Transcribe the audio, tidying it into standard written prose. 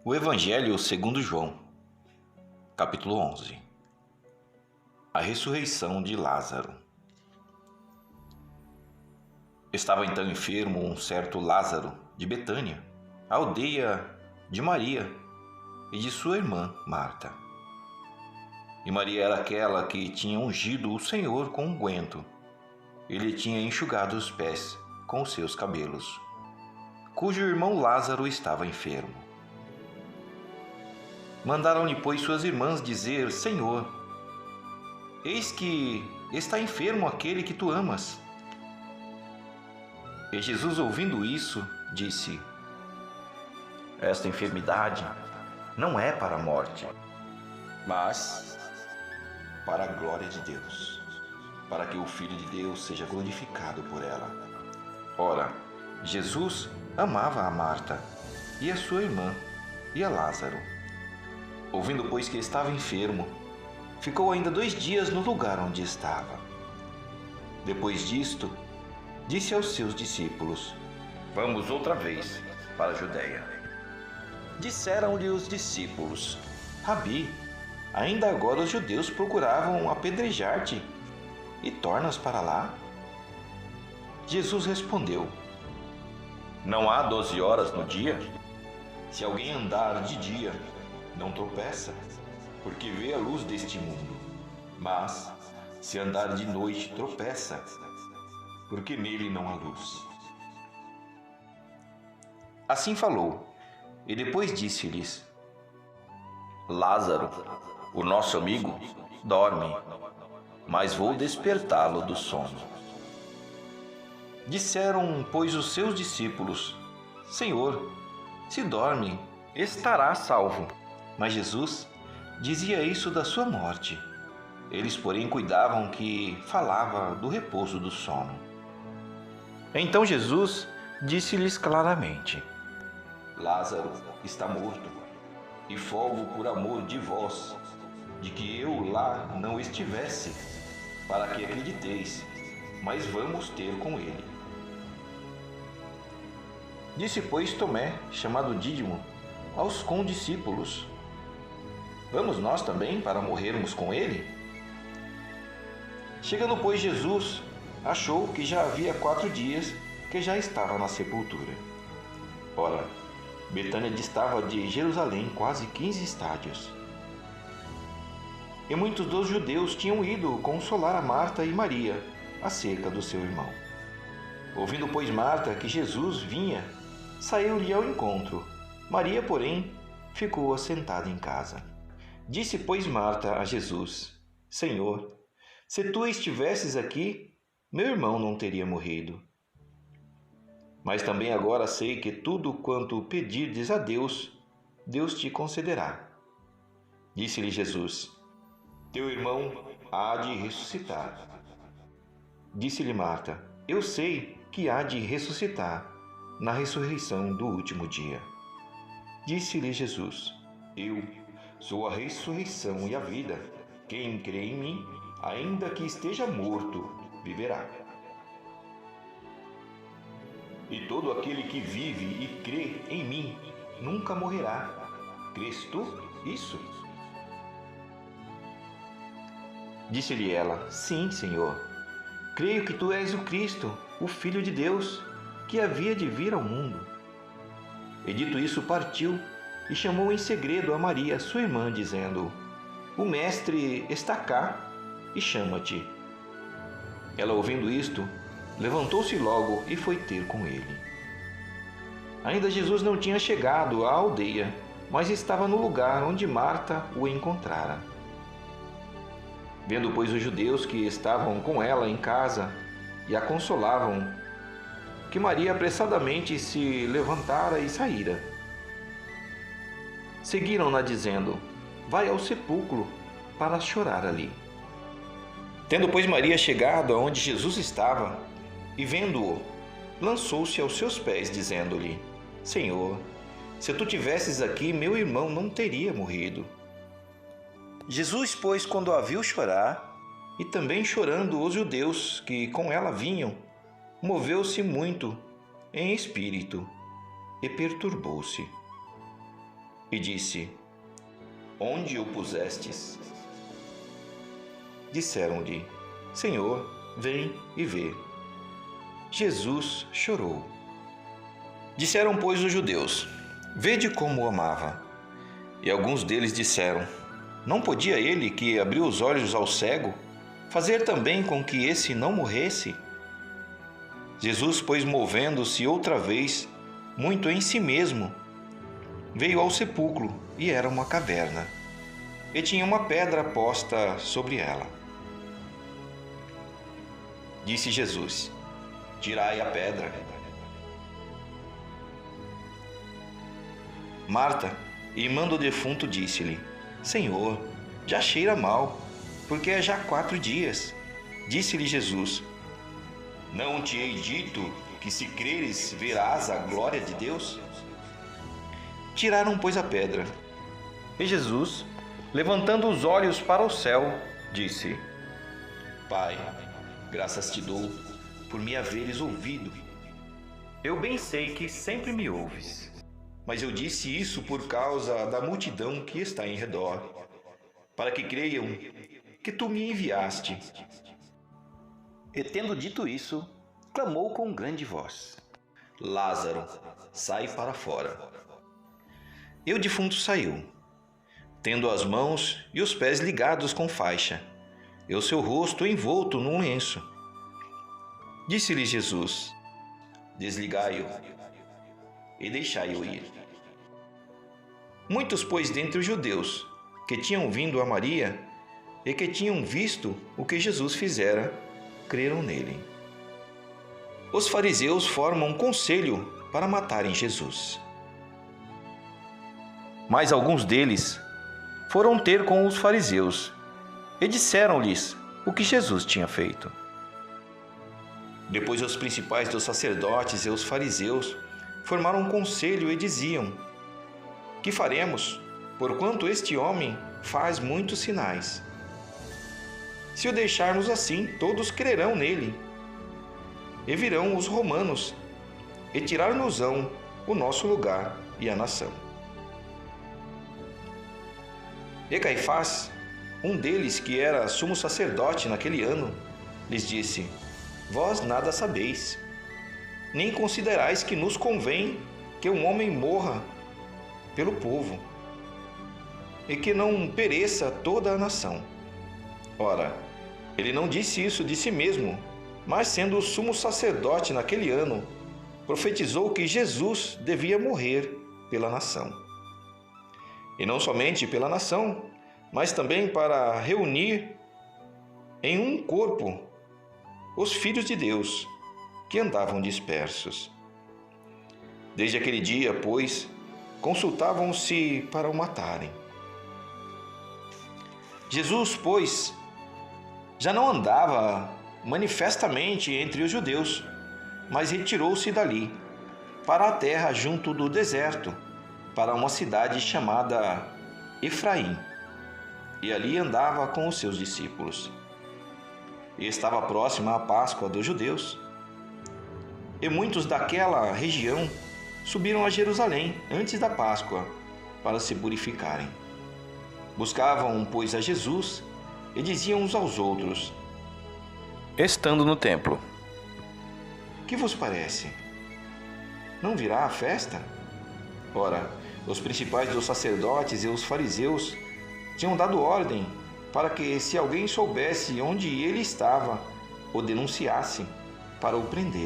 O Evangelho segundo João, capítulo 11. A ressurreição de Lázaro. Estava então enfermo um certo Lázaro de Betânia, a aldeia de Maria e de sua irmã Marta. E Maria era aquela que tinha ungido o Senhor com unguento. Ele tinha enxugado os pés com os seus cabelos, cujo irmão Lázaro estava enfermo. Mandaram-lhe, pois, suas irmãs dizer: Senhor, eis que está enfermo aquele que tu amas. E Jesus, ouvindo isso, disse: Esta enfermidade não é para a morte, mas para a glória de Deus, para que o Filho de Deus seja glorificado por ela. Ora, Jesus amava a Marta e a sua irmã e a Lázaro. Ouvindo, pois, que estava enfermo, ficou ainda 2 dias no lugar onde estava. Depois disto, disse aos seus discípulos: Vamos outra vez para a Judéia. Disseram-lhe os discípulos: Rabi, ainda agora os judeus procuravam apedrejar-te, e tornas para lá? Jesus respondeu: Não há 12 horas no dia? Se alguém andar de dia, não tropeça, porque vê a luz deste mundo. Mas, se andar de noite, tropeça, porque nele não há luz. Assim falou, e depois disse-lhes: Lázaro, o nosso amigo, dorme, mas vou despertá-lo do sono. Disseram, pois, os seus discípulos: Senhor, se dorme, estará salvo. Mas Jesus dizia isso da sua morte. Eles, porém, cuidavam que falava do repouso do sono. Então Jesus disse-lhes claramente: Lázaro está morto, e folgo por amor de vós, de que eu lá não estivesse, para que acrediteis, mas vamos ter com ele. Disse, pois, Tomé, chamado Dídimo, aos condiscípulos: Vamos nós também para morrermos com ele? Chegando, pois, Jesus, achou que já havia 4 dias que já estava na sepultura. Ora, Betânia distava de Jerusalém quase 15 estádios. E muitos dos judeus tinham ido consolar a Marta e Maria acerca do seu irmão. Ouvindo, pois, Marta que Jesus vinha, saiu-lhe ao encontro. Maria, porém, ficou assentada em casa. Disse, pois, Marta a Jesus: Senhor, se tu estivesses aqui, meu irmão não teria morrido. Mas também agora sei que tudo quanto pedirdes a Deus, Deus te concederá. Disse-lhe Jesus: Teu irmão há de ressuscitar. Disse-lhe Marta: Eu sei que há de ressuscitar na ressurreição do último dia. Disse-lhe Jesus: Eu sou a ressurreição e a vida. Quem crê em mim, ainda que esteja morto, viverá. E todo aquele que vive e crê em mim nunca morrerá. Crês tu isso? Disse-lhe ela: Sim, Senhor. Creio que tu és o Cristo, o Filho de Deus, que havia de vir ao mundo. E dito isso, partiu e chamou em segredo a Maria, sua irmã, dizendo: O Mestre está cá e chama-te. Ela, ouvindo isto, levantou-se logo e foi ter com ele. Ainda Jesus não tinha chegado à aldeia, mas estava no lugar onde Marta o encontrara. Vendo, pois, os judeus que estavam com ela em casa e a consolavam, que Maria apressadamente se levantara e saíra. Seguiram-na dizendo: Vai ao sepulcro para chorar ali. Tendo, pois, Maria chegado aonde Jesus estava, e vendo-o, lançou-se aos seus pés, dizendo-lhe: Senhor, se tu tivesses aqui, meu irmão não teria morrido. Jesus, pois, quando a viu chorar, e também chorando os judeus que com ela vinham, moveu-se muito em espírito e perturbou-se. e disse: Onde o pusestes? Disseram-lhe: Senhor, vem e vê. Jesus chorou. Disseram, pois, os judeus: Vede como o amava. E alguns deles disseram: Não podia ele, que abriu os olhos ao cego, fazer também com que esse não morresse? Jesus, pois, movendo-se outra vez, muito em si mesmo, veio ao sepulcro, e era uma caverna, e tinha uma pedra posta sobre ela. Disse Jesus: Tirai a pedra. Marta, irmã do defunto, disse-lhe: Senhor, já cheira mal, porque é já 4 dias. Disse-lhe Jesus: Não te hei dito que, se creres, verás a glória de Deus? Tiraram, pois, a pedra. E Jesus, levantando os olhos para o céu, disse: Pai, graças te dou por me haveres ouvido. Eu bem sei que sempre me ouves. Mas eu disse isso por causa da multidão que está em redor, para que creiam que tu me enviaste. E tendo dito isso, clamou com grande voz: Lázaro, sai para fora. E o defunto saiu, tendo as mãos e os pés ligados com faixa, e o seu rosto envolto num lenço. Disse-lhe Jesus: Desligai-o e deixai-o ir. Muitos, pois, dentre os judeus que tinham vindo a Maria e que tinham visto o que Jesus fizera, creram nele. Os fariseus formam um conselho para matarem Jesus. Mas alguns deles foram ter com os fariseus e disseram-lhes o que Jesus tinha feito. Depois os principais dos sacerdotes e os fariseus formaram um conselho e diziam: Que faremos, porquanto este homem faz muitos sinais? Se o deixarmos assim, todos crerão nele. E virão os romanos e tirar-nos-ão o nosso lugar e a nação. E Caifás, um deles que era sumo sacerdote naquele ano, lhes disse: Vós nada sabeis, nem considerais que nos convém que um homem morra pelo povo, e que não pereça toda a nação. Ora, ele não disse isso de si mesmo, mas sendo o sumo sacerdote naquele ano, profetizou que Jesus devia morrer pela nação. E não somente pela nação, mas também para reunir em um corpo os filhos de Deus que andavam dispersos. Desde aquele dia, pois, consultavam-se para o matarem. Jesus, pois, já não andava manifestamente entre os judeus, mas retirou-se dali, para a terra junto do deserto, para uma cidade chamada Efraim, e ali andava com os seus discípulos. E estava próxima a Páscoa dos judeus, e muitos daquela região subiram a Jerusalém antes da Páscoa para se purificarem. Buscavam, pois, a Jesus e diziam uns aos outros, estando no templo: Que vos parece? Não virá a festa? Ora, os principais dos sacerdotes e os fariseus tinham dado ordem para que, se alguém soubesse onde ele estava, o denunciasse para o prender.